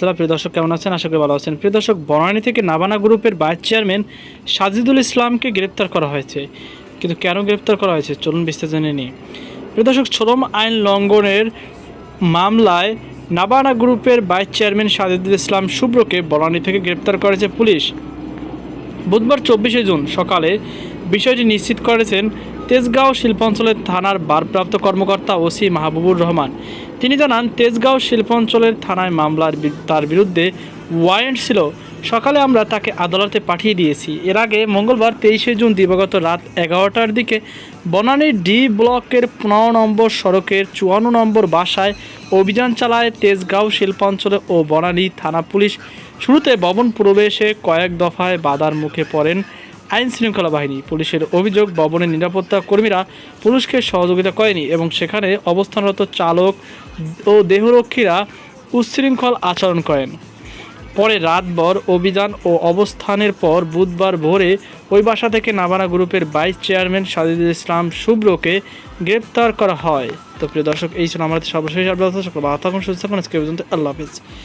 রহমতুল্লাহ। প্রিয় দর্শক, কেমন আছেন? আশা করি ভালো আছেন। প্রিয় দর্শক, বনানী থেকে নাবানা গ্রুপের ভাইস চেয়ারম্যান সাজিদুল ইসলামকে গ্রেপ্তার করা হয়েছে। কিন্তু কেন গ্রেপ্তার করা হয়েছে, চলুন বিস্তারিত জেনে নিই। প্রিয় দর্শক, শ্রম আইন লঙ্ঘনের মামলায় নাবানা গ্রুপের ভাইস চেয়ারম্যান সাজিদুল ইসলাম শুভ্রকে বনানী থেকে গ্রেপ্তার করেছে পুলিশ। বুধবার 24শে জুন সকালে বিষয়টি নিশ্চিত করেছেন তেজগাঁও শিল্পাঞ্চলের থানার ভারপ্রাপ্ত কর্মকর্তা ওসি মাহবুবুর রহমান। তিনি জানান, তেজগাঁও শিল্পাঞ্চলের থানায় মামলার তার বিরুদ্ধে ওয়ারেন্ট ছিল। সকালে আমরা তাকে আদালতে পাঠিয়ে দিয়েছি। এর আগে মঙ্গলবার 23শে জুন দিবাগত রাত 11টার দিকে বনানীর ডি ব্লকের 15 নম্বর সড়কের 54 নম্বর বাসায় অভিযান চালায় তেজগাঁও শিল্পাঞ্চলে ও বনানী থানা পুলিশ। শুরুতে ভবন প্রবেশে কয়েক দফায় বাধার মুখে পড়েন আইন শৃঙ্খলা বাহিনী। পুলিশের অভিযোগ, ভবনের নিরাপত্তা কর্মীরা পুলিশকে সহযোগিতা করেনি এবং সেখানে অবস্থানরত চালক ও দেহরক্ষীরা উচ্ছৃঙ্খল আচরণ করেন। পরে রাতভর অভিযান ও অবস্থানের পর বুধবার ভোরে ওই বাসা থেকে নাবানা গ্রুপের ভাইস চেয়ারম্যান সাজিদুল ইসলাম শুভ্রকে গ্রেপ্তার করা হয়। তো প্রিয় দর্শক, এই ছিল আমাদের সর্বশেষ আপডেট। আল্লাহ হাফেজ।